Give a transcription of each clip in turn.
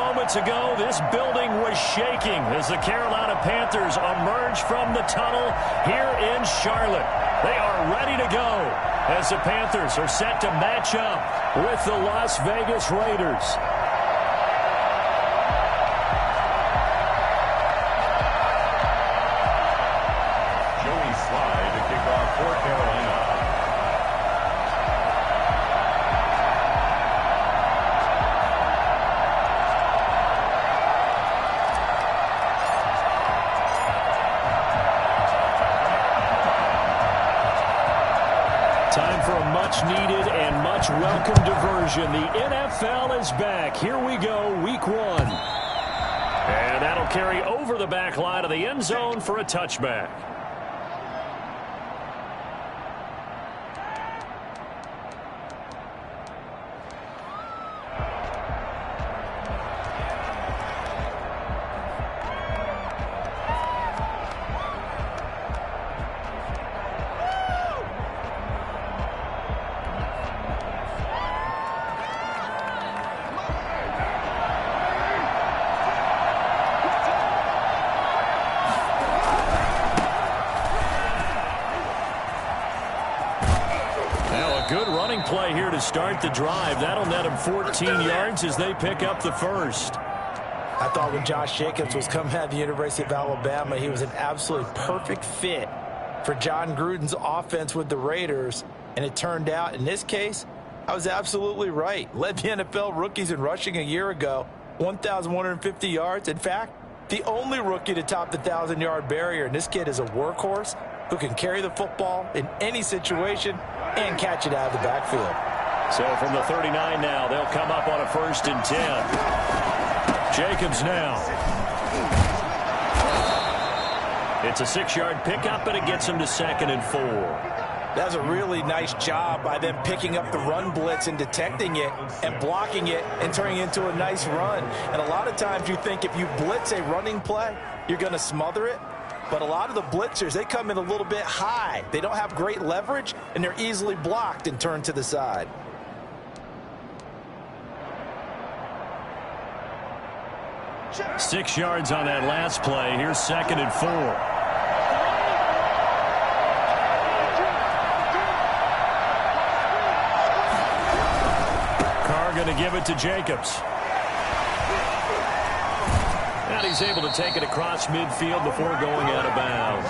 moments ago, this building was shaking as the Carolina Panthers emerge from the tunnel here in Charlotte. They are ready to go as the Panthers are set to match up with the Las Vegas Raiders. Joey Slye to kick off for Carolina. Time for a much-needed and much-welcome diversion. The NFL is back. Here we go, Week 1. And that'll carry over the back line of the end zone for a touchback. Good running play here to start the drive. That'll net them 14 yards as they pick up the first. I thought when Josh Jacobs was coming out of the University of Alabama, he was an absolutely perfect fit for John Gruden's offense with the Raiders. And it turned out, in this case, I was absolutely right. Led the NFL rookies in rushing a year ago, 1,150 yards. In fact, the only rookie to top the 1,000-yard barrier. And this kid is a workhorse who can carry the football in any situation and catch it out of the backfield. So from the 39 now, they'll come up on a 1st and 10. Jacobs now. It's a 6-yard pickup, and it gets him to 2nd and 4. That's a really nice job by them picking up the run blitz and detecting it and blocking it and turning it into a nice run. And a lot of times you think if you blitz a running play, you're going to smother it. But a lot of the blitzers, they come in a little bit high. They don't have great leverage, and they're easily blocked and turned to the side. Six yards on that last play. Here's 2nd and 4. Carr going to give it to Jacobs. And he's able to take it across midfield before going out of bounds.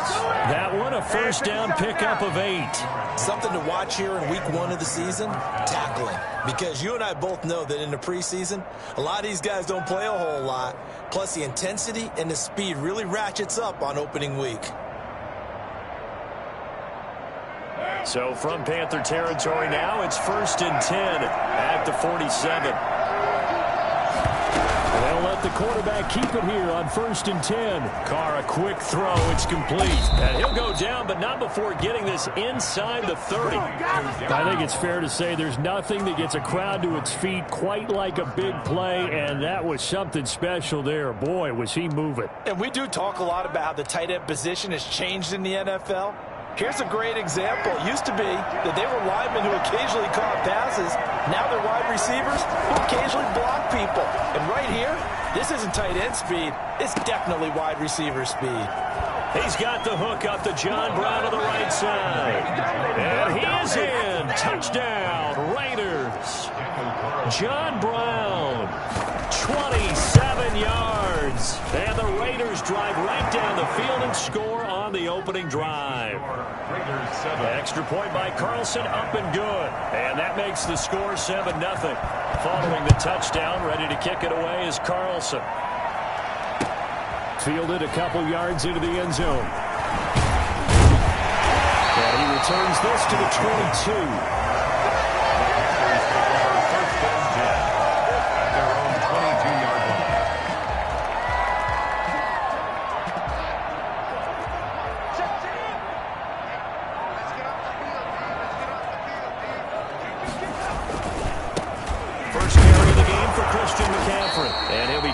That one, a 1st down pickup of 8. Something to watch here in week 1 of the season, tackling. Because you and I both know that in the preseason, a lot of these guys don't play a whole lot. Plus the intensity and the speed really ratchets up on opening week. So from Panther territory now, it's 1st and 10 at the 47. They'll let the quarterback keep it here on 1st and 10. Carr, a quick throw. It's complete. And he'll go down, but not before getting this inside the 30. I think it's fair to say there's nothing that gets a crowd to its feet quite like a big play, and that was something special there. Boy, was he moving. And we do talk a lot about how the tight end position has changed in the NFL. Here's a great example. It used to be that they were linemen who occasionally caught passes. Now they're wide receivers who occasionally block people. And right here, this isn't tight end speed. It's definitely wide receiver speed. He's got the hook up to John Brown on the right side. And he is in. Touchdown, Raiders. John Brown, 27 yards. And the Raiders drive right down the field and score on the opening drive. Extra point by Carlson, up and good. And that makes the score 7-0. Following the touchdown, ready to kick it away is Carlson. Fielded a couple yards into the end zone. And he returns this to the 22.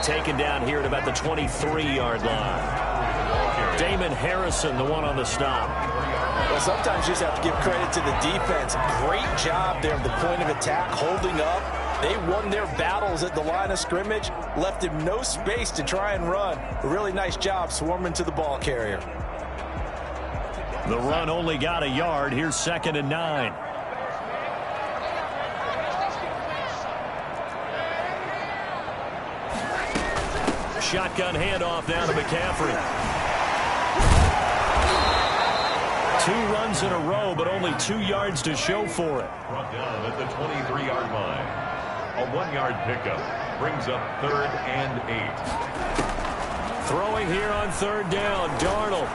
Taken down here at about the 23-yard line. Damon Harrison, the one on the stop. Well, sometimes you just have to give credit to the defense. Great job there at the point of attack, holding up, They won their battles at the line of scrimmage, left him no space to try and run. A really nice job swarming to the ball carrier. The run only got a yard. Here's 2nd and 9. Shotgun handoff now to McCaffrey. 2 runs in a row, but only 2 yards to show for it. Brought down at the 23-yard line. A 1-yard pickup brings up 3rd and 8. Throwing here on 3rd down, Darnold.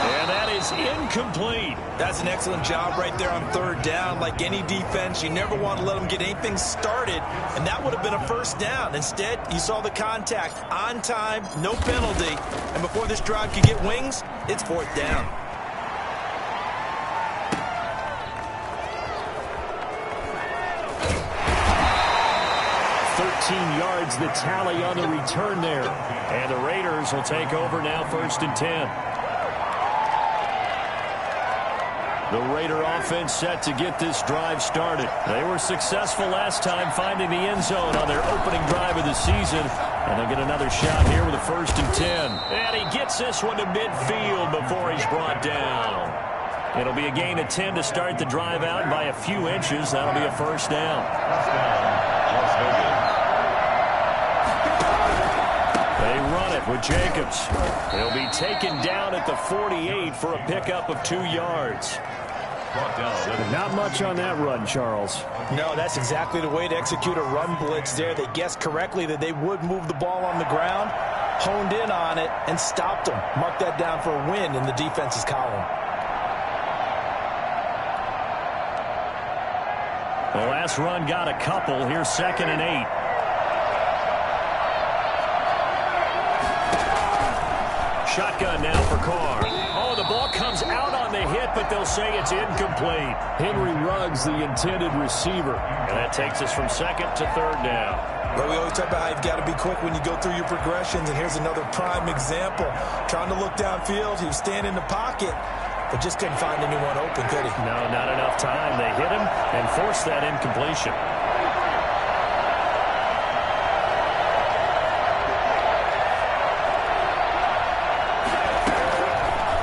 And that is incomplete. That's an excellent job right there on 3rd down. Like any defense, you never want to let them get anything started, and that would have been a 1st down. Instead, you saw the contact on time, no penalty, and before this drive could get wings, it's 4th down. Yards the tally on the return there. And the Raiders will take over now, 1st and 10. The Raider offense set to get this drive started. They were successful last time finding the end zone on their opening drive of the season. And they'll get another shot here with a 1st and 10. And he gets this one to midfield before he's brought down. It'll be a gain of 10 to start the drive out, and by a few inches, that'll be a 1st down. First down, Las Vegas. They run it with Jacobs. He'll be taken down at the 48 for a pickup of 2 yards. Not much on that run, Charles. No, that's exactly the way to execute a run blitz there. They guessed correctly that they would move the ball on the ground, honed in on it, and stopped them. Mark that down for a win in the defense's column. The last run got a couple. Here's 2nd and 8. Shotgun now for Carr. Oh, the ball comes out on the hit, but they'll say it's incomplete. Henry Ruggs, the intended receiver. And that takes us from 2nd to 3rd down. Well, we always talk about how you've got to be quick when you go through your progressions, and here's another prime example. Trying to look downfield, he was standing in the pocket, but just couldn't find anyone open, could he? No, not enough time. They hit him and forced that incompletion.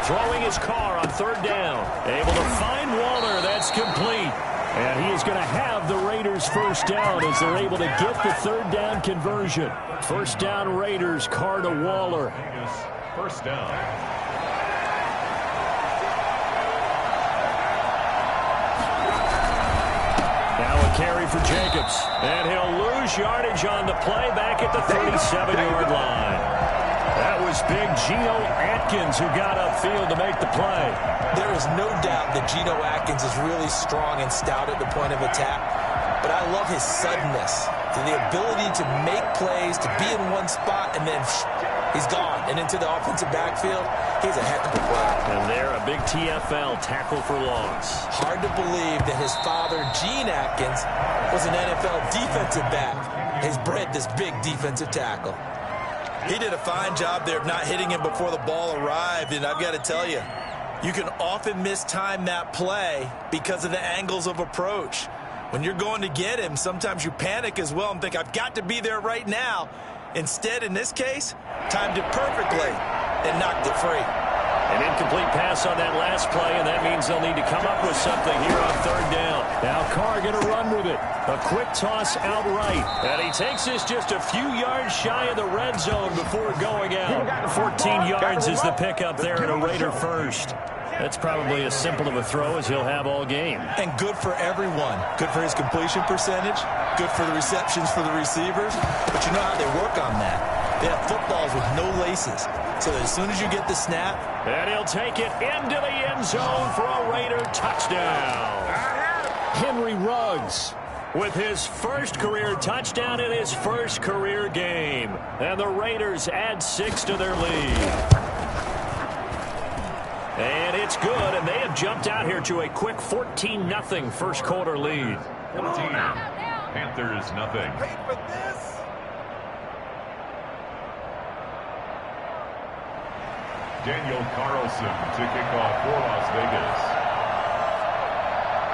Throwing his Carr on 3rd down. Able to find Waller. That's complete. And he is going to have the Raiders' 1st down as they're able to get the 3rd down conversion. 1st down Raiders, Carr to Waller. 1st down. Now a carry for Jacobs. And he'll lose yardage on the play back at the 37-yard line. That was big Geno Atkins who got upfield to make the play. There is no doubt that Geno Atkins is really strong and stout at the point of attack. But I love his suddenness, the ability to make plays, to be in one spot, and then he's gone. And into the offensive backfield, he's a heck of a player. And there, a big TFL, tackle for loss. Hard to believe that his father, Gene Atkins, was an NFL defensive back. He's bred this big defensive tackle. He did a fine job there of not hitting him before the ball arrived, and I've got to tell you, you can often mistime that play because of the angles of approach. When you're going to get him, sometimes you panic as well and think, I've got to be there right now. Instead, in this case, timed it perfectly and knocked it free. An incomplete pass on that last play, and that means they'll need to come up with something here on 3rd down. Now Carr going to run with it. A quick toss outright. And he takes this just a few yards shy of the red zone before going out. 14 yards is the pickup there at a Raider 1st. That's probably as simple of a throw as he'll have all game. And good for everyone. Good for his completion percentage. Good for the receptions for the receivers. But you know how they work on that. They have footballs with no laces. So as soon as you get the snap. And he'll take it into the end zone for a Raider touchdown. Henry Ruggs with his 1st career touchdown in his 1st career game. And the Raiders add 6 to their lead. And it's good, and they have jumped out here to a quick 14-0 1st quarter lead. 14. Panthers nothing. Daniel Carlson to kick off for Las Vegas.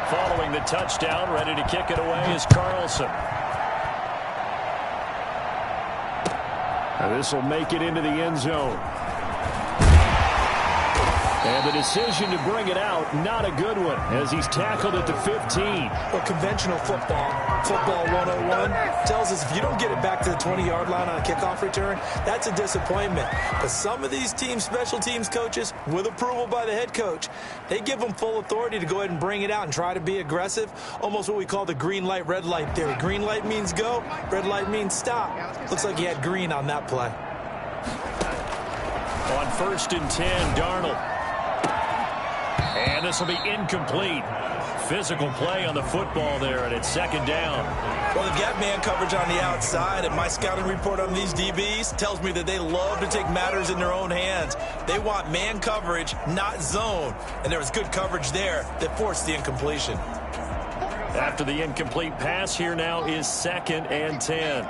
following the touchdown. Ready to kick it away is Carlson. This will make it into the end zone. And the decision to bring it out, not a good one, as he's tackled at the 15. Well, conventional football 101, tells us if you don't get it back to the 20-yard line on a kickoff return, that's a disappointment. But some of these team special teams coaches, with approval by the head coach, they give them full authority to go ahead and bring it out and try to be aggressive, almost what we call the green light, red light theory. Green light means go, red light means stop. Looks like he had green on that play. On 1st and 10, Darnold. And this will be incomplete. Physical play on the football there, and it's 2nd down. Well, they've got man coverage on the outside, and my scouting report on these DBs tells me that they love to take matters in their own hands. They want man coverage, not zone. And there was good coverage there that forced the incompletion. After the incomplete pass, here now is 2nd and 10.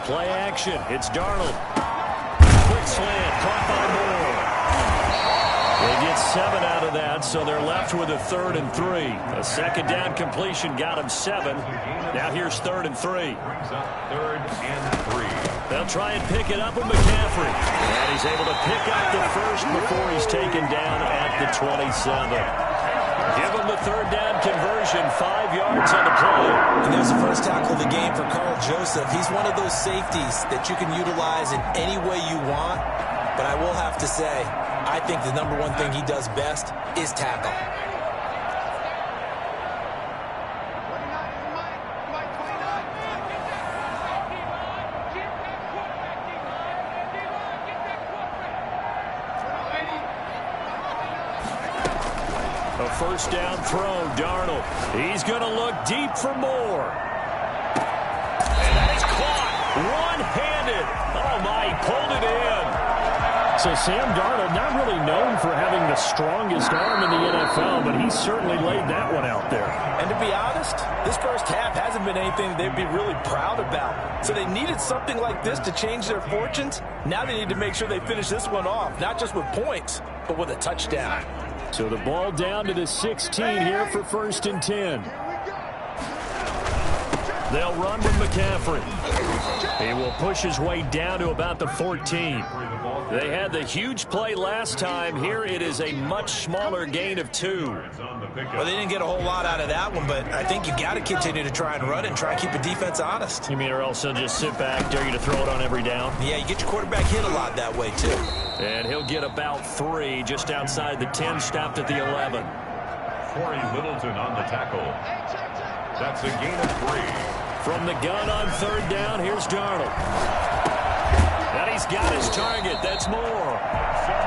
Play action. It's Darnold. Quick slant. Caught by Moore. They get 7 out of that, so they're left with a 3rd and 3. A 2nd down completion got him 7. Now here's 3rd and 3. Brings up 3rd and 3. They'll try and pick it up with McCaffrey. And he's able to pick up the first before he's taken down at the 27. Give him the 3rd down conversion, 5 yards on the play. And there's the first tackle of the game for Carl Joseph. He's one of those safeties that you can utilize in any way you want. But I will have to say, I think the number one thing he does best is tackle. A 1st down throw, Darnold. He's going to look deep for Moore. And that is caught one-handed. Oh, my, he pulled it in. So Sam Darnold, not really known for having the strongest arm in the NFL, but he certainly laid that one out there. And to be honest, this first half hasn't been anything they'd be really proud about. So they needed something like this to change their fortunes. Now they need to make sure they finish this one off, not just with points, but with a touchdown. So the ball down to the 16 here for 1st and 10. They'll run with McCaffrey. He will push his way down to about the 14. They had the huge play last time. Here it is a much smaller gain of 2. Well, they didn't get a whole lot out of that one, but I think you got to continue to try and run and try and keep the defense honest. You mean or else they'll just sit back, dare you to throw it on every down? Yeah, you get your quarterback hit a lot that way, too. And he'll get about 3 just outside the 10, stopped at the 11. Corey Littleton on the tackle. That's a gain of 3. From the gun on 3rd down, here's Darnold. And he's got his target. That's Moore.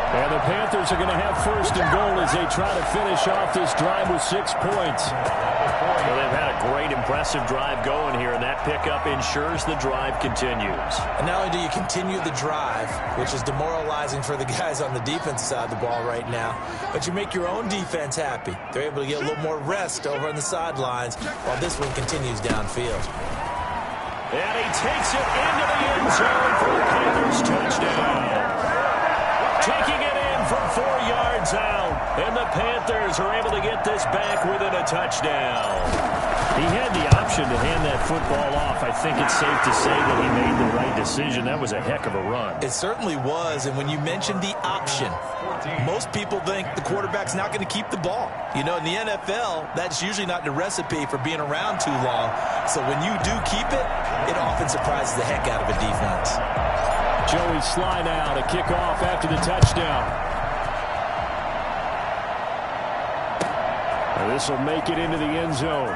And the Panthers are going to have 1st and goal as they try to finish off this drive with 6 points. Well, they've had a great, impressive drive going here, and that pickup ensures the drive continues. And not only do you continue the drive, which is demoralizing for the guys on the defense side of the ball right now, but you make your own defense happy. They're able to get a little more rest over on the sidelines while this one continues downfield. And he takes it into the end zone for the Panthers touchdown. Taking it in from 4 yards out. And the Panthers are able to get this back within a touchdown. He had the option to hand that football off. I think it's safe to say that he made the right decision. That was a heck of a run. It certainly was. And when you mentioned the option, most people think the quarterback's not going to keep the ball. You know, in the NFL, that's usually not the recipe for being around too long. So when you do keep it, it often surprises the heck out of a defense. Joey Sly now to kick off after the touchdown. And this will make it into the end zone.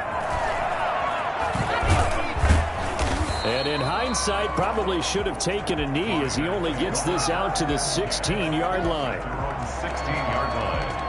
And in hindsight, probably should have taken a knee as he only gets this out to the 16-yard line. 16-yard line.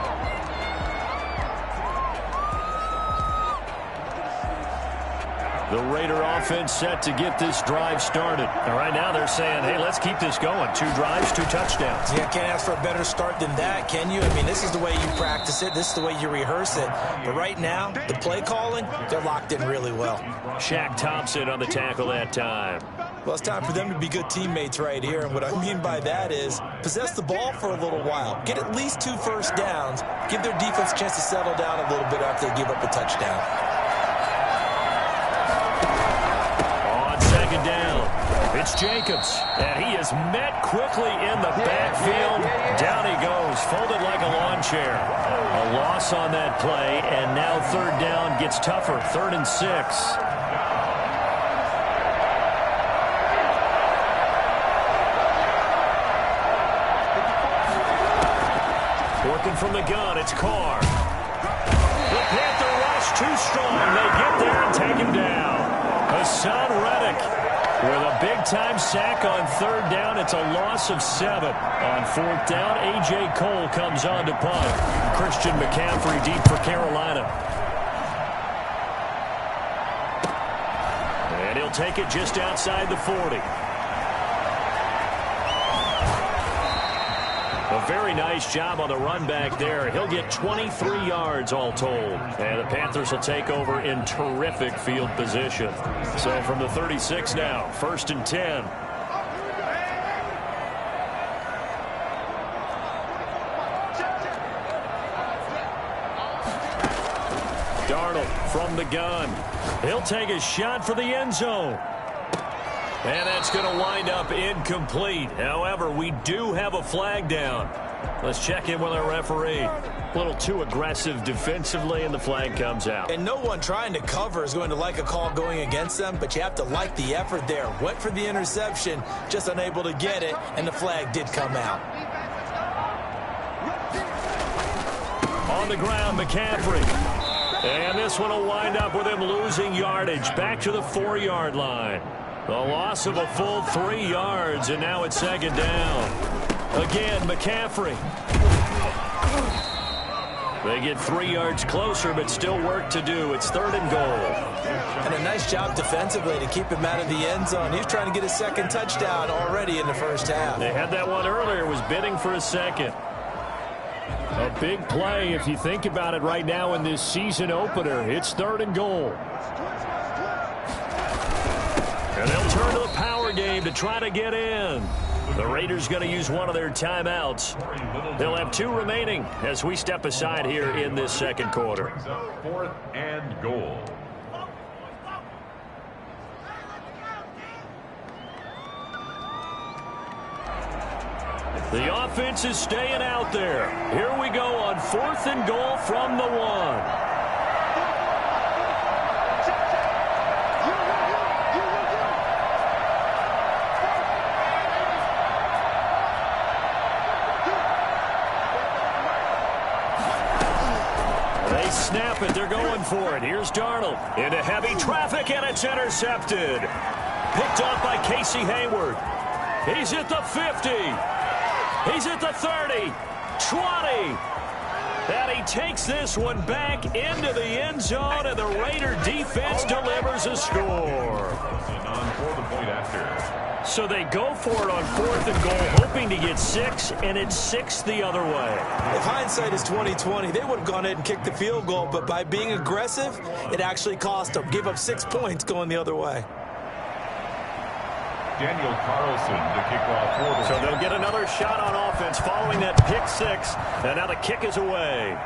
The Raider offense set to get this drive started. And right now they're saying, hey, let's keep this going. 2 drives, 2 touchdowns. Yeah, can't ask for a better start than that, can you? I mean, this is the way you practice it. This is the way you rehearse it. But right now, the play calling, they're locked in really well. Shaq Thompson on the tackle that time. Well, it's time for them to be good teammates right here. And what I mean by that is possess the ball for a little while. Get at least 2 first downs. Give their defense a chance to settle down a little bit after they give up a touchdown. On second down, it's Jacobs. And he is met quickly in the backfield. Down he goes, folded like a lawn chair. A loss on that play, and now third down gets tougher. 3rd and 6. Working from the gun, it's Carr. The Panther rush too strong. They get there and take him down. Hassan Reddick with a big-time sack on 3rd down. It's a loss of 7. On 4th down, A.J. Cole comes on to punt. Christian McCaffrey deep for Carolina. And he'll take it just outside the 40. A very nice job on the run back there. He'll get 23 yards all told. And the Panthers will take over in terrific field position. So from the 36 now, 1st and 10. Darnold from the gun. He'll take a shot for the end zone. And that's going to wind up incomplete. However, we do have a flag down. Let's check in with our referee. A little too aggressive defensively, and the flag comes out. And no one trying to cover is going to like a call going against them, but you have to like the effort there. Went for the interception, just unable to get it, and the flag did come out. On the ground, McCaffrey. And this one will wind up with him losing yardage back to the 4-yard line. The loss of a full 3 yards, and now it's 2nd down. Again, McCaffrey. They get 3 yards closer, but still work to do. It's 3rd and goal. And a nice job defensively to keep him out of the end zone. He was trying to get his 2nd touchdown already in the 1st half. They had that one earlier, was bidding for a 2nd. A big play if you think about it right now in this season opener. It's 3rd and goal. And they'll turn to the power game to try to get in. The Raiders going to use one of their timeouts. They'll have 2 remaining as we step aside here in this 2nd quarter. 4th and goal. The offense is staying out there. Here we go on 4th and goal from the 1. Snap it, they're going for it. Here's Darnold into heavy traffic, and it's intercepted. Picked off by Casey Hayward. He's at the 50. He's at the 30, 20. And he takes this one back into the end zone, and the Raider defense delivers a score. For the point after. So they go for it on 4th and goal, hoping to get 6, and it's 6 the other way. If hindsight is 20/20, they would have gone ahead and kicked the field goal, but by being aggressive, it actually cost them. Gave up 6 points going the other way. Daniel Carlson to kick off for the. So they'll get another shot on offense following that pick 6, and now the kick is away.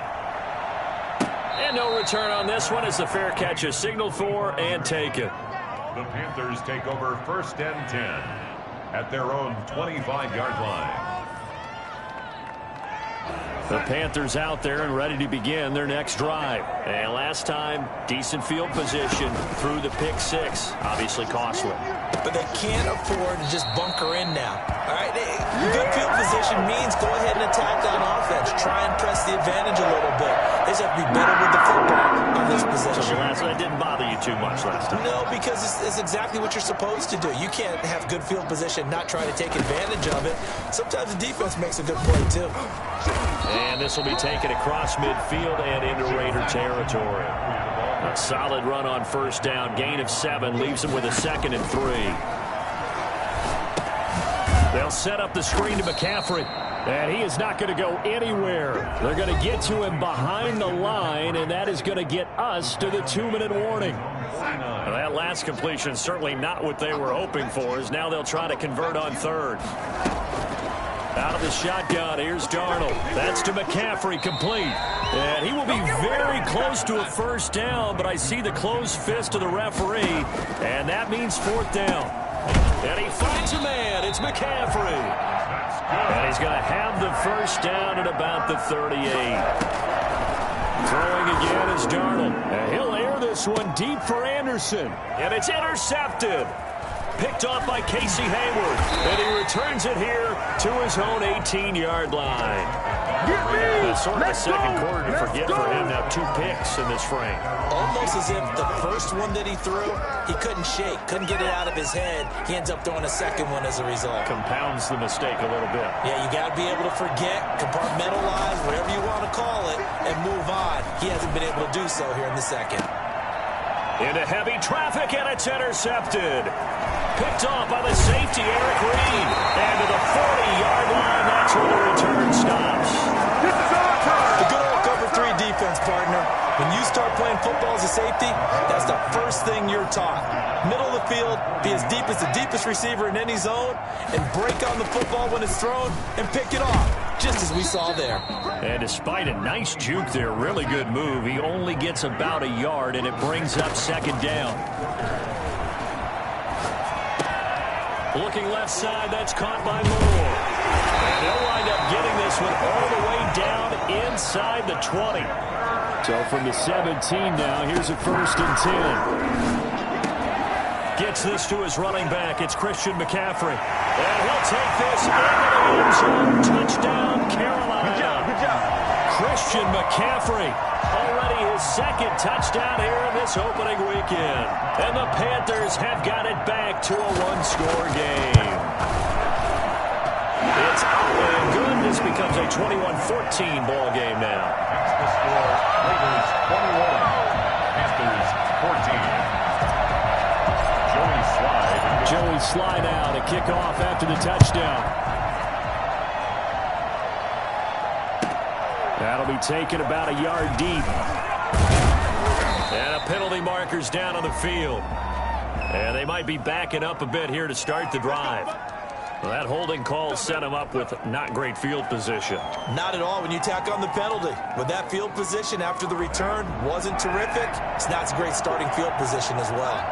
And no return on this one as the fair catch is signaled for and taken. The Panthers take over 1st and 10 at their own 25-yard line. The Panthers out there and ready to begin their next drive. And last time, decent field position through the pick 6. Obviously costly. But they can't afford to just bunker in now. All right, good field position means go ahead and attack on offense. Try and press the advantage a little bit. They just have to be better with the football on this possession. So that didn't bother you too much last time. No, because it's exactly what you're supposed to do. You can't have good field position, not try to take advantage of it. Sometimes the defense makes a good play, too. And this will be taken across midfield and into Raider territory. A solid run on first down. Gain of 7 leaves him with a 2nd and 3. They'll set up the screen to McCaffrey. And he is not going to go anywhere. They're going to get to him behind the line, and that is going to get us to the 2-minute warning. Well, that last completion certainly not what they were hoping for, as now they'll try to convert on 3rd. Out of the shotgun, here's Darnold. That's to McCaffrey, complete. And he will be very close to a first down, but I see the closed fist of the referee, and that means 4th down. And he finds a man. It's McCaffrey. And he's going to have the first down at about the 38. Throwing again is Darnold. And he'll air this one deep for Anderson. And it's intercepted. Picked off by Casey Hayward. And he returns it here to his own 18-yard line. Sort of a second quarter to forget for him. Now 2 picks in this frame. Almost as if the first one that he threw, he couldn't shake, couldn't get it out of his head. He ends up throwing a second one as a result. Compounds the mistake a little bit. Yeah, you got to be able to forget, compartmentalize, whatever you want to call it, and move on. He hasn't been able to do so here in the second. Into heavy traffic, and it's intercepted. Picked off by the safety, Eric Reed. And to the 40-yard line, that's where the return stops. This is our turn. The good old cover 3 defense, partner. When you start playing football as a safety, that's the first thing you're taught. Middle of the field, be as deep as the deepest receiver in any zone, and break on the football when it's thrown and pick it off, just as we saw there. And despite a nice juke there, really good move, he only gets about a yard, and it brings up 2nd down. Looking left side, that's caught by Moore. And they'll wind up getting this one all the way down inside the 20. So from the 17 now, here's a 1st and 10. Gets this to his running back. It's Christian McCaffrey. And he'll take this into the end zone. Touchdown, Carolina. Good job. Christian McCaffrey. Already his 2nd touchdown here in this opening weekend. And the Panthers have got it back to a 1-score game. It's out and good. This becomes a 21-14 ball game now. The score, Raiders 21, Panthers 14. Joey Slye now to kick off after the touchdown. That'll be taken about a yard deep. And a penalty marker's down on the field. And they might be backing up a bit here to start the drive. Well, that holding call set him up with not great field position. Not at all when you tack on the penalty. With that field position after the return wasn't terrific, it's not a great starting field position as well.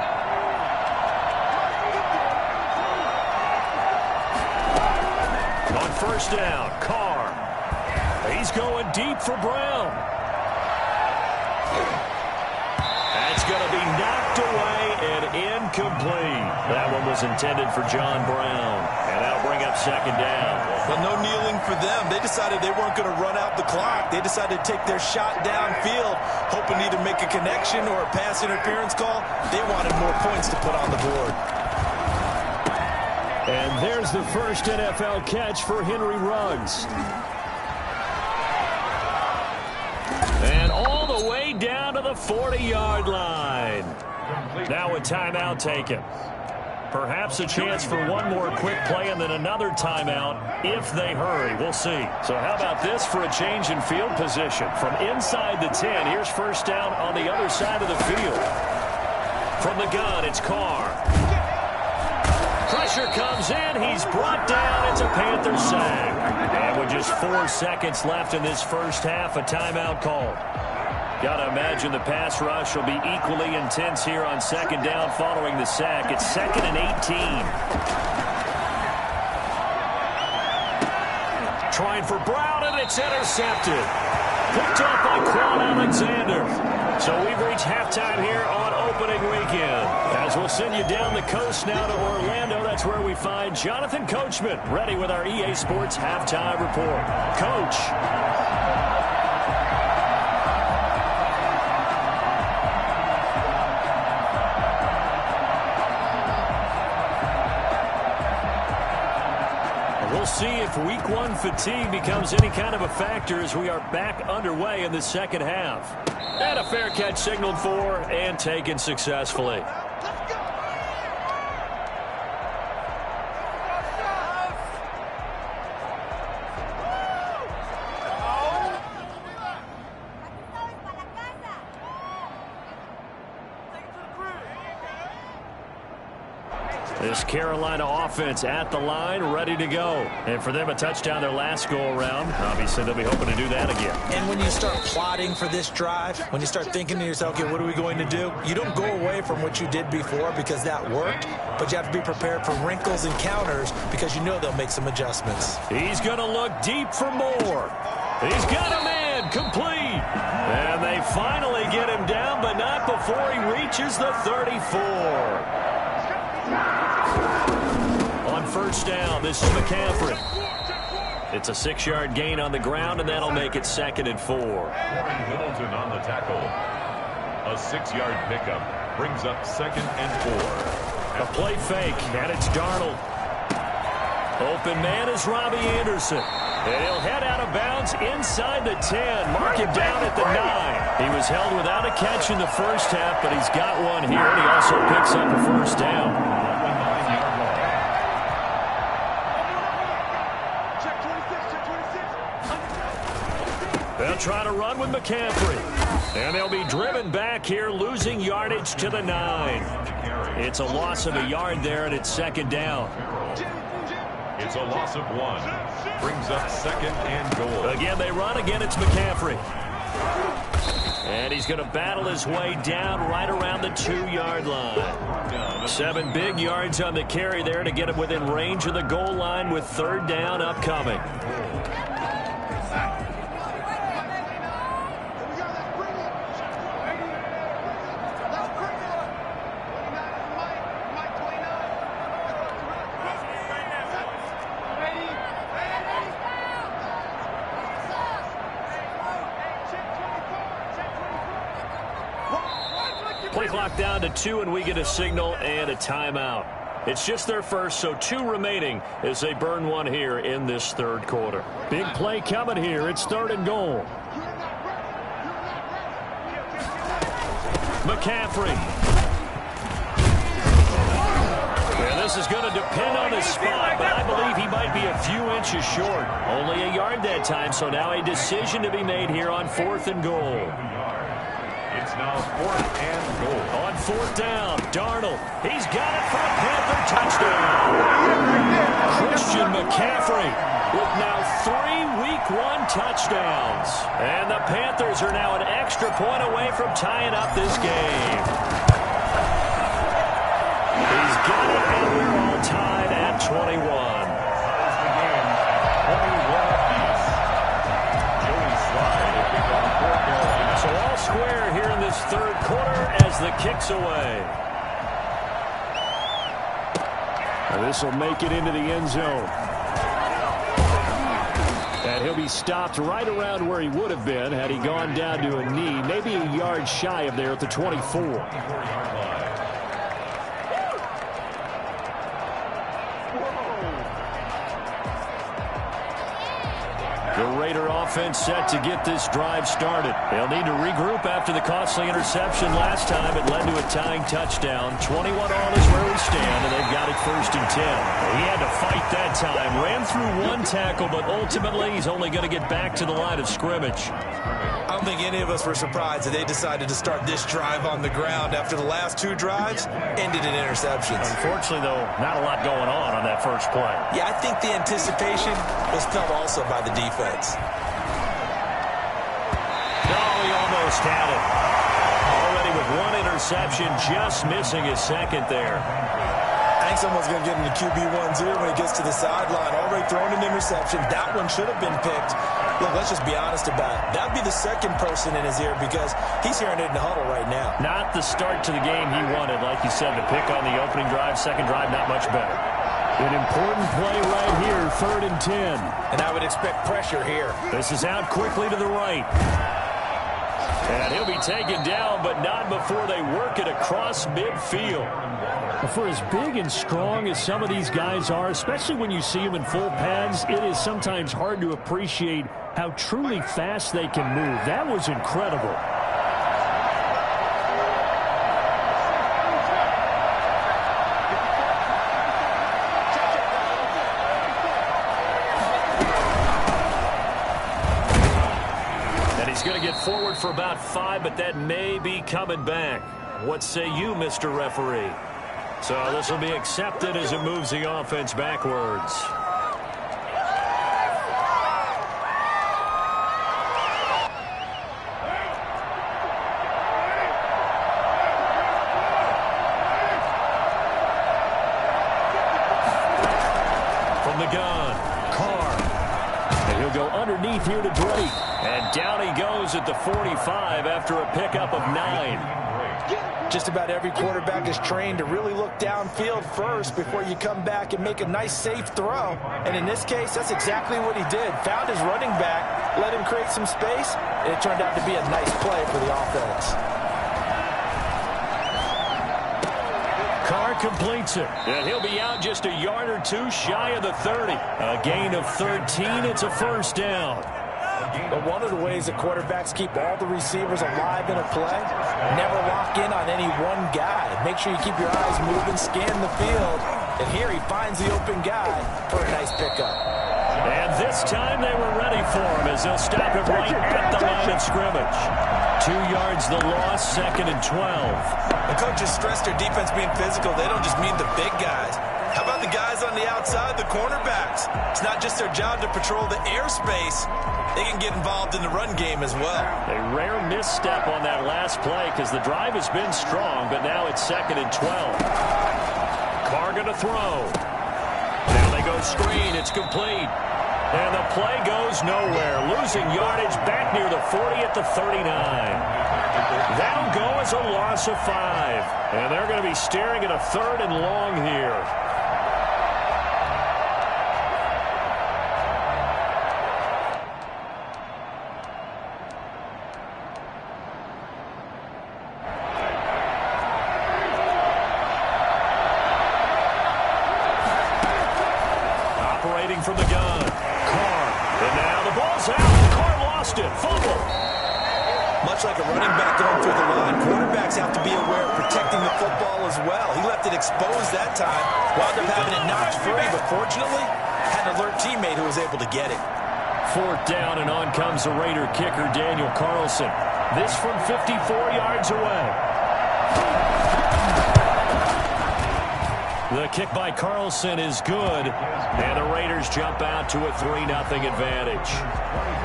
On first down, Carr. He's going deep for Brown. That's going to be knocked away and incomplete. That one was intended for John Brown. And that'll bring up 2nd down. But no kneeling for them. They decided they weren't going to run out the clock. They decided to take their shot downfield, hoping to either make a connection or a pass interference call. They wanted more points to put on the board. And there's the first NFL catch for Henry Ruggs. And all the way down to the 40-yard line. Now a timeout taken. Perhaps a chance for one more quick play and then another timeout if they hurry. We'll see. So how about this for a change in field position? From inside the 10, here's first down on the other side of the field. From the gun, it's Carr. Pressure comes in. He's brought down. It's a Panther sack. And with just 4 seconds left in this first half, a timeout called. Got to imagine the pass rush will be equally intense here on 2nd down following the sack. It's 2nd and 18. Trying for Brown, and it's intercepted. Picked up by Quan Alexander. So we've reached halftime here on opening weekend. As we'll send you down the coast now to Orlando, that's where we find Jonathan Coachman, ready with our EA Sports Halftime Report. Coach. We'll see if week one fatigue becomes any kind of a factor as we are back underway in the second half. And a fair catch signaled for and taken successfully. This Carolina offense at the line, ready to go. And for them, a touchdown their last go-around. Obviously, they'll be hoping to do that again. And when you start plotting for this drive, when you start thinking to yourself, okay, what are we going to do? You don't go away from what you did before because that worked, but you have to be prepared for wrinkles and counters because you know they'll make some adjustments. He's going to look deep for more. He's got a man complete. And they finally get him down, but not before he reaches the 34. On first down, this is McCaffrey. It's a 6-yard gain on the ground, and that'll make it 2nd and 4. Warren Middleton on the tackle. A 6-yard pickup brings up 2nd and 4. A play fake, and it's Darnold. Open man is Robbie Anderson. And he'll head out of bounds inside the 10. Mark him down at the 9. He was held without a catch in the first half, but he's got one here, and he also picks up a first down. They'll try to run with McCaffrey. And they'll be driven back here, losing yardage to the 9. It's a loss of a yard there, and it's 2nd down. It's a loss of 1. Brings up 2nd and goal. Again, they run. Again, it's McCaffrey. And he's going to battle his way down right around the 2-yard line. 7 big yards on the carry there to get him within range of the goal line with 3rd down upcoming. Play clock down to 2, and we get a signal and a timeout. It's just their first, so 2 remaining as they burn one here in this 3rd quarter. Big play coming here. It's 3rd and goal. McCaffrey. And this is going to depend on his spot, but I believe he might be a few inches short. Only a yard that time, so now a decision to be made here on 4th and goal. It's now 4th and goal. On 4th down, Darnold. He's got it for a Panther touchdown. Christian McCaffrey with now 3 Week 1 touchdowns. And the Panthers are now an extra point away from tying up this game. He's got it, and we're all tied at 21. So all square here in this 3rd quarter as the kick's away. And this will make it into the end zone. And he'll be stopped right around where he would have been had he gone down to a knee, maybe a yard shy of there at the 24. The Raider offense set to get this drive started. They'll need to regroup after the costly interception last time. It led to a tying touchdown. 21 all is where we stand, and they've got it 1st and 10. He had to fight that time. Ran through 1 tackle, but ultimately he's only going to get back to the line of scrimmage. I don't think any of us were surprised that they decided to start this drive on the ground after the last 2 drives ended in interceptions. Unfortunately, though, not a lot going on that first play. Yeah, I think the anticipation was felt also by the defense. No, he almost had it. Already with 1 interception, just missing his 2nd there. I think someone's going to get into QB1-0 when he gets to the sideline. Already thrown an interception. That one should have been picked. Look, let's just be honest about it. That would be the 2nd person in his ear because he's hearing it in the huddle right now. Not the start to the game he wanted. Like you said, the pick on the opening drive, 2nd drive, not much better. An important play right here, 3rd and 10. And I would expect pressure here. This is out quickly to the right. And he'll be taken down, but not before they work it across midfield. For as big and strong as some of these guys are, especially when you see them in full pads, it is sometimes hard to appreciate how truly fast they can move. That was incredible. Going to get forward for about 5, but that may be coming back. What say you, Mr. Referee? So this will be accepted as it moves the offense backwards. From the gun, Carr. And he'll go underneath here to Drake. And down he goes at the 45 after a pickup of 9. Just about every quarterback is trained to really look downfield first before you come back and make a nice, safe throw. And in this case, that's exactly what he did. Found his running back, let him create some space, and it turned out to be a nice play for the offense. Carr completes it, and he'll be out just a yard or two shy of the 30. A gain of 13. It's a first down. But one of the ways that quarterbacks keep all the receivers alive in a play, never lock in on any one guy. Make sure you keep your eyes moving, scan the field. And here he finds the open guy for a nice pickup. And this time they were ready for him as they'll stop him right at the line of scrimmage. 2 yards the loss, 2nd and 12. The coaches stress their defense being physical. They don't just mean the big guys. How about the guys on the outside, the cornerbacks? It's not just their job to patrol the airspace. They can get involved in the run game as well. A rare misstep on that last play because the drive has been strong, but now it's 2nd and 12. Carr going to throw. Now they go screen. It's complete. And the play goes nowhere. Losing yardage back near the 40 at the 39. That'll go as a loss of 5. And they're going to be staring at a 3rd and long here. From the gun, Carr, and now the ball's out. Carr lost it, fumble. Much like a running back going through the line, quarterbacks have to be aware of protecting the football as well. He left it exposed that time, wound up having it knocked free, but fortunately, had an alert teammate who was able to get it. 4th down, and on comes the Raider kicker, Daniel Carlson. This from 54 yards away. The kick by Carlson is good, and the Raiders jump out to a 3-0 advantage.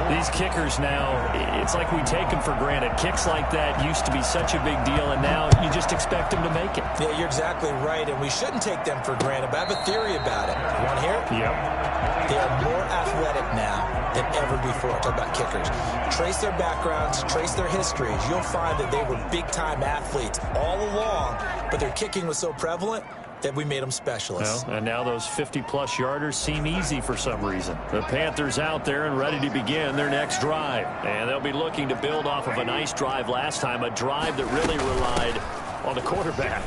These kickers now, it's like we take them for granted. Kicks like that used to be such a big deal, and now you just expect them to make it. Yeah, you're exactly right, and we shouldn't take them for granted, but I have a theory about it. You want to hear it? Yep. They are more athletic now than ever before. Talk about kickers. Trace their backgrounds, trace their histories. You'll find that they were big-time athletes all along, but their kicking was so prevalent that we made them specialists. Well, and now those 50-plus yarders seem easy for some reason. The Panthers out there and ready to begin their next drive. And they'll be looking to build off of a nice drive last time, a drive that really relied on the quarterback.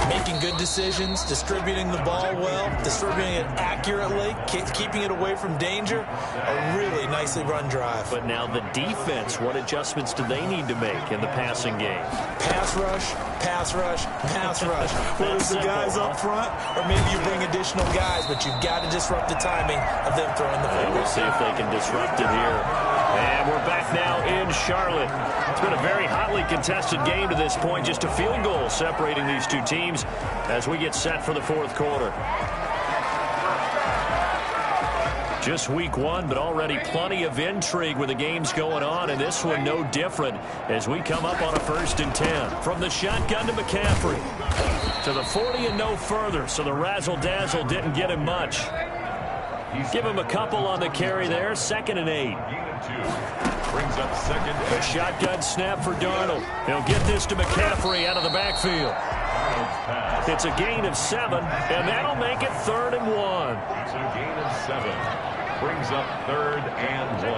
Making good decisions, distributing the ball well, distributing it accurately, keeping it away from danger. A really nicely run drive. But now the defense, what adjustments do they need to make in the passing game? Pass rush, pass rush, pass rush. Whether it's the guys up front or maybe you bring additional guys, but you've got to disrupt the timing of them throwing the football. We'll see if they can disrupt it here. And we're back now in Charlotte. It's been a very hotly contested game to this point. Just a field goal separating these two teams as we get set for the 4th quarter. Just week 1, but already plenty of intrigue with the games going on, and this one no different as we come up on a 1st and 10. From the shotgun to McCaffrey. To the 40 and no further, so the razzle-dazzle didn't get him much. Give him a couple on the carry there, 2nd and 8. Brings up 2nd. A shotgun snap for Darnold. He'll get this to McCaffrey out of the backfield. It's a gain of 7, and that'll make it 3rd and 1. It's a gain of 7. Brings up 3rd and 1.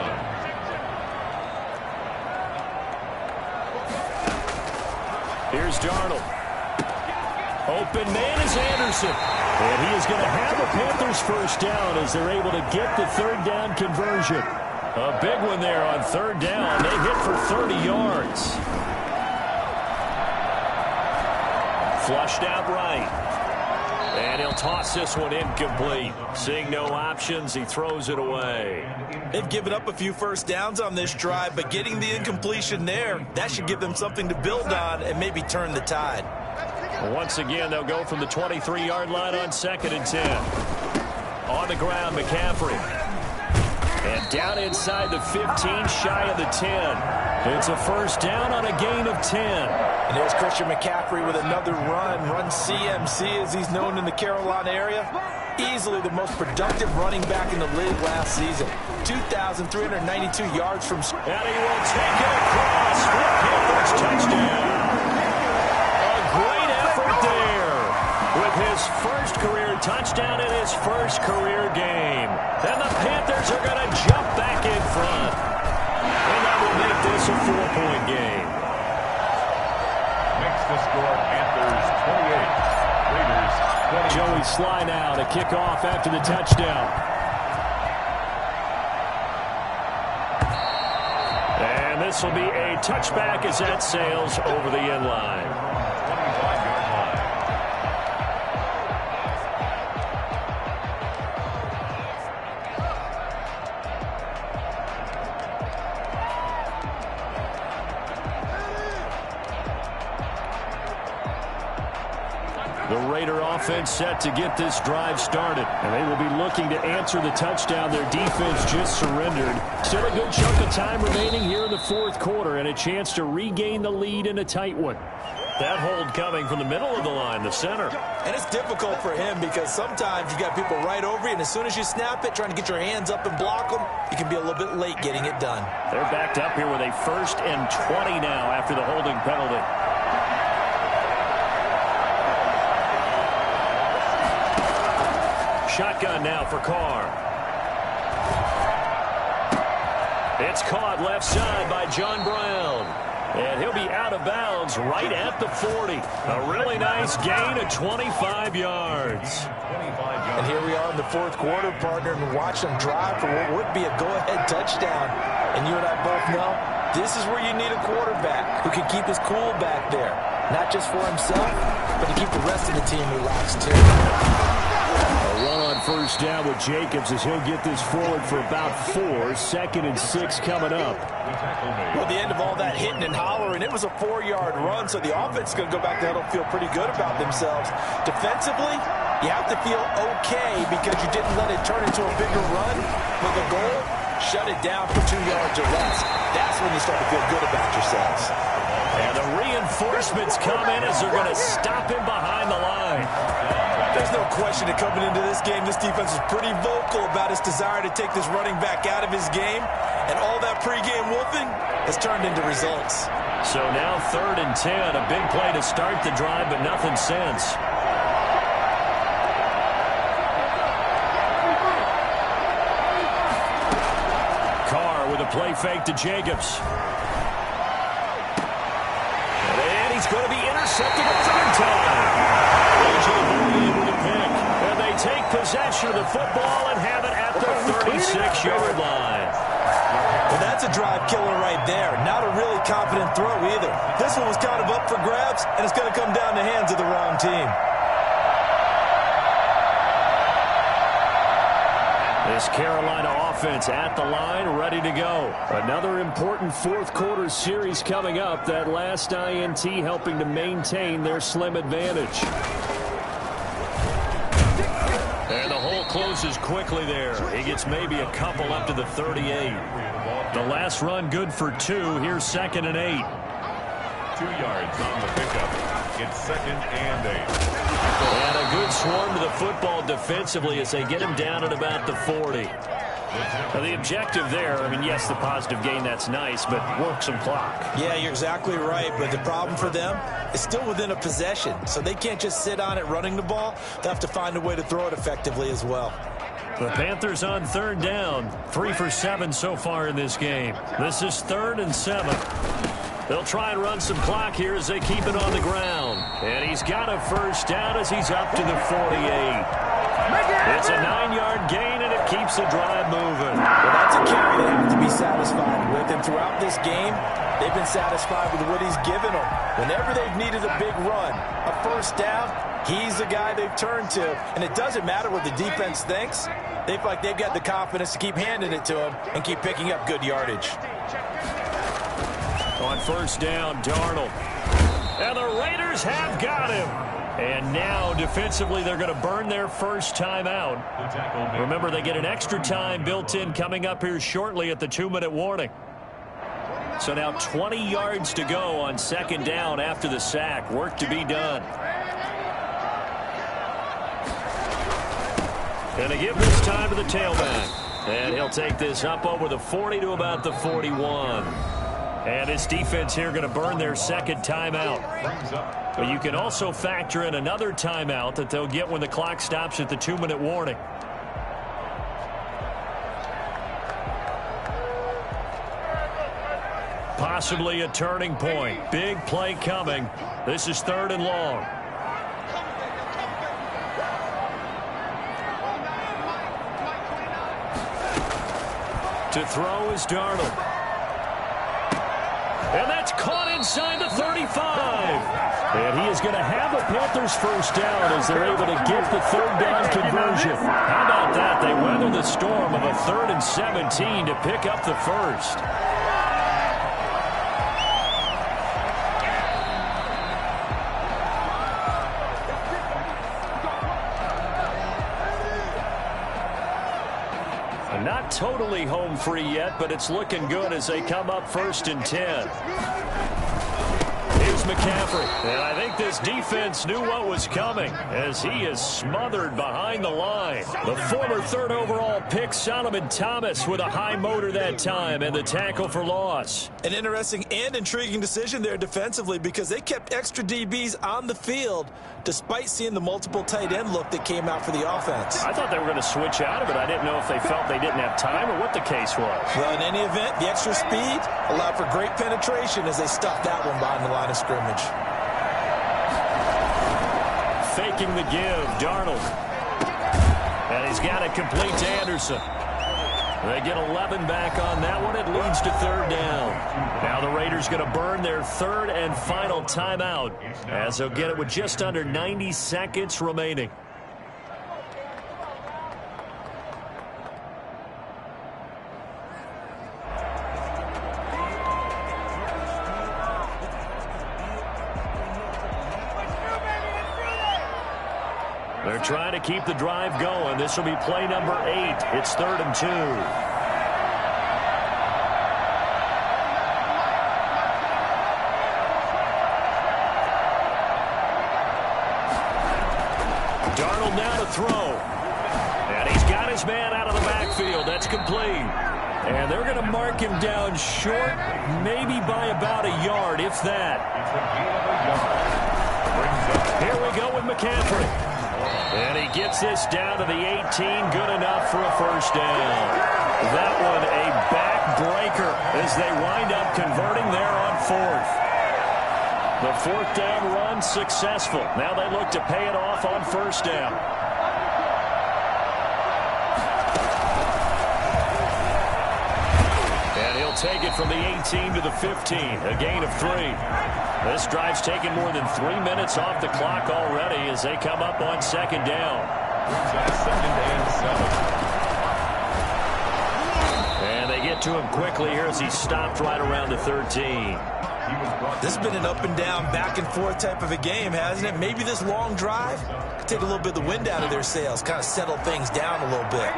Here's Darnold. Open man is Anderson. And he is going to have the Panthers first down as they're able to get the third down conversion. A big one there on third down. They hit for 30 yards. Flushed out right. And he'll toss this one incomplete. Seeing no options, he throws it away. They've given up a few first downs on this drive, but getting the incompletion there, that should give them something to build on and maybe turn the tide. Once again, they'll go from the 23-yard line on 2nd and 10. On the ground, McCaffrey. And down inside the 15, shy of the 10. It's a first down on a gain of 10. And there's Christian McCaffrey with another run CMC as he's known in the Carolina area. Easily the most productive running back in the league last season. 2,392 yards from... And he will take it across for the Panthers touchdown. A great effort there with his first career touchdown in his first career game. And the Panthers are going to jump back in front. And that will make this a 4-point game. Makes the score Panthers 28, Raiders 20. Joey Sly now to kick off after the touchdown. And this will be a touchback as that sails over the end line. 25-yard line. The Raider offense set to get this drive started. And they will be looking to answer the touchdown their defense just surrendered. Still a good chunk of time remaining here in the fourth quarter and a chance to regain the lead in a tight one. That hold coming from the middle of the line, the center. And it's difficult for him because sometimes you got people right over you, and as soon as you snap it, trying to get your hands up and block them, you can be a little bit late getting it done. They're backed up here with a 1st and 20 now after the holding penalty. Shotgun now for Carr. It's caught left side by John Brown. And he'll be out of bounds right at the 40. A really nice gain of 25 yards. And here we are in the fourth quarter, partner, and watch them drive for what would be a go-ahead touchdown. And you and I both know this is where you need a quarterback who can keep his cool back there. Not just for himself, but to keep the rest of the team relaxed, too. A run on first down with Jacobs as he'll get this forward for about 4. 2nd and 6 coming up. Well, the end of all that hitting and hollering, it was a 4-yard run, so the offense is going to go back there and feel pretty good about themselves. Defensively, you have to feel okay because you didn't let it turn into a bigger run with a goal. Shut it down for 2 yards or less. That's when you start to feel good about yourselves. And the reinforcements come in as they're going to stop him behind the line. There's no question that coming into this game, this defense is pretty vocal about its desire to take this running back out of his game. And all that pregame wolfing has turned into results. So now 3rd and 10. A big play to start the drive, but nothing since. Carr with a play fake to Jacobs. And he's going to be intercepted a 3rd time. A.J. Bouye with a pick. And they take possession of the football and have it at the 36-yard line. Well, that's a drive killer right there. Not a really confident throw either. This one was kind of up for grabs, and it's going to come down the hands of the wrong team. This Carolina offense at the line, ready to go. Another important fourth quarter series coming up. That last INT helping to maintain their slim advantage. And the hole closes quickly there. He gets maybe a couple up to the 38. The last run good for 2. Here's 2nd and 8. 2 yards on the pickup. It's 2nd and 8. And a good swarm to the football defensively as they get him down at about the 40. Now the objective there, I mean, yes, the positive gain, that's nice, but work some clock. Yeah, you're exactly right, but the problem for them is still within a possession, so they can't just sit on it running the ball. They have to find a way to throw it effectively as well. The Panthers on 3rd down, 3 for 7 so far in this game. This is 3rd and 7. They'll try and run some clock here as they keep it on the ground. And he's got a first down as he's up to the 48. It's a 9-yard gain, and it keeps the drive moving. Well, that's a carry they have to be satisfied with. And throughout this game, they've been satisfied with what he's given them. Whenever they've needed a big run, a first down, he's the guy they've turned to. And it doesn't matter what the defense thinks. They feel like they've got the confidence to keep handing it to him and keep picking up good yardage. On first down, Darnold. And the Raiders have got him. And now, defensively, they're going to burn their first time out. Remember, they get an extra time built in coming up here shortly at the 2-minute warning. So now 20 yards to go on second down after the sack. Work to be done. Going to give this time to the tailback. And he'll take this up over the 40 to about the 41. And his defense here going to burn their second timeout. But you can also factor in another timeout that they'll get when the clock stops at the 2-minute warning. Possibly a turning point. Big play coming. This is 3rd and long. To throw is Darnold. And that's caught inside the 35. And he is going to have a Panthers first down as they're able to get the 3rd down conversion. How about that? They weather the storm of a 3rd and 17 to pick up the first. Not totally home free yet, but it's looking good as they come up 1st and 10. Here's McCaffrey. And I think this defense knew what was coming as he is smothered behind the line. The former 3rd overall pick, Solomon Thomas, with a high motor that time and the tackle for loss. An interesting and intriguing decision there defensively because they kept extra DBs on the field despite seeing the multiple tight end look that came out for the offense. I thought they were going to switch out of it. I didn't know if they felt they didn't have time or what the case was. Well, in any event, the extra speed allowed for great penetration as they stuffed that one behind the line of scrimmage. Faking the give, Darnold. And he's got it complete to Anderson. They get 11 back on that one. It leads to 3rd down. Now the Raiders going to burn their 3rd and final timeout as they'll get it with just under 90 seconds remaining. They're trying to keep the drive going. This will be play number 8. It's 3rd and 2. Darnold now to throw. And he's got his man out of the backfield. That's complete. And they're going to mark him down short, maybe by about a yard, if that. Here we go with McCaffrey. And he gets this down to the 18, good enough for a first down. That one a backbreaker as they wind up converting there on 4th. The 4th down run successful. Now they look to pay it off on first down. And he'll take it from the 18 to the 15, a gain of 3. This drive's taken more than 3 minutes off the clock already as they come up on 2nd down. 2nd and 7. And they get to him quickly here as he stopped right around the 13. This has been an up and down, back and forth type of a game, hasn't it? Maybe this long drive could take a little bit of the wind out of their sails, kind of settle things down a little bit.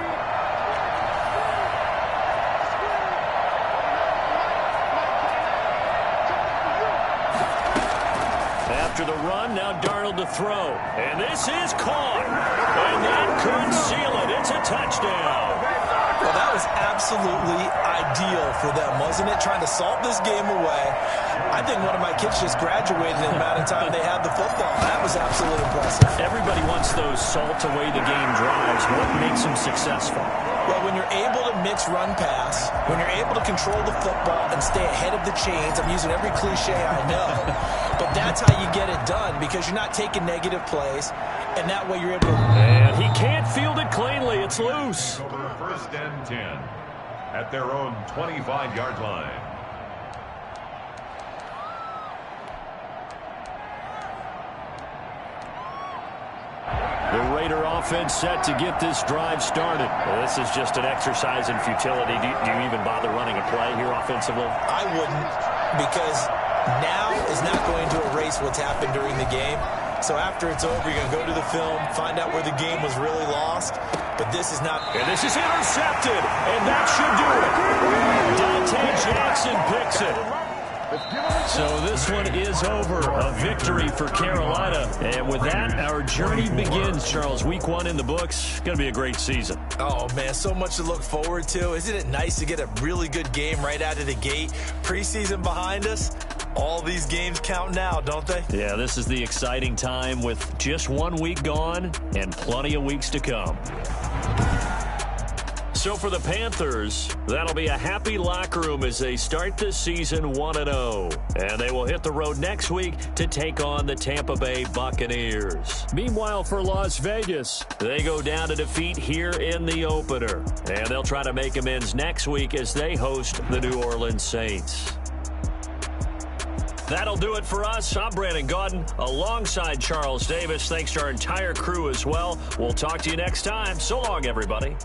After the run, now Darnold to throw. And this is caught. And that could seal it. It's a touchdown. Well, that was absolutely ideal for them, wasn't it? Trying to salt this game away. I think one of my kids just graduated in the amount of time they had the football. That was absolutely impressive. Everybody wants those salt away the game drives. What makes them successful? Well, when you're able to mix run pass, when you're able to control the football and stay ahead of the chains, I'm using every cliche I know, but that's how you get it done because you're not taking negative plays, and that way you're able to... And he can't field it cleanly. It's loose. Over 1st and 10 at their own 25-yard line. The Raider offense set to get this drive started. Well, this is just an exercise in futility. Do you even bother running a play here offensively? I wouldn't, because now is not going to erase what's happened during the game. So after it's over, you're going to go to the film, find out where the game was really lost. But this is not... And this is intercepted, and that should do it. Dante Jackson picks it. So this one is over. A victory for Carolina. And with that, our journey begins, Charles. Week 1 in the books. Going to be a great season. Oh, man, so much to look forward to. Isn't it nice to get a really good game right out of the gate? Preseason behind us. All these games count now, don't they? Yeah, this is the exciting time with just 1 week gone and plenty of weeks to come. So for the Panthers, that'll be a happy locker room as they start this season 1-0. And they will hit the road next week to take on the Tampa Bay Buccaneers. Meanwhile, for Las Vegas, they go down to defeat here in the opener. And they'll try to make amends next week as they host the New Orleans Saints. That'll do it for us. I'm Brandon Gaudin alongside Charles Davis. Thanks to our entire crew as well. We'll talk to you next time. So long, everybody.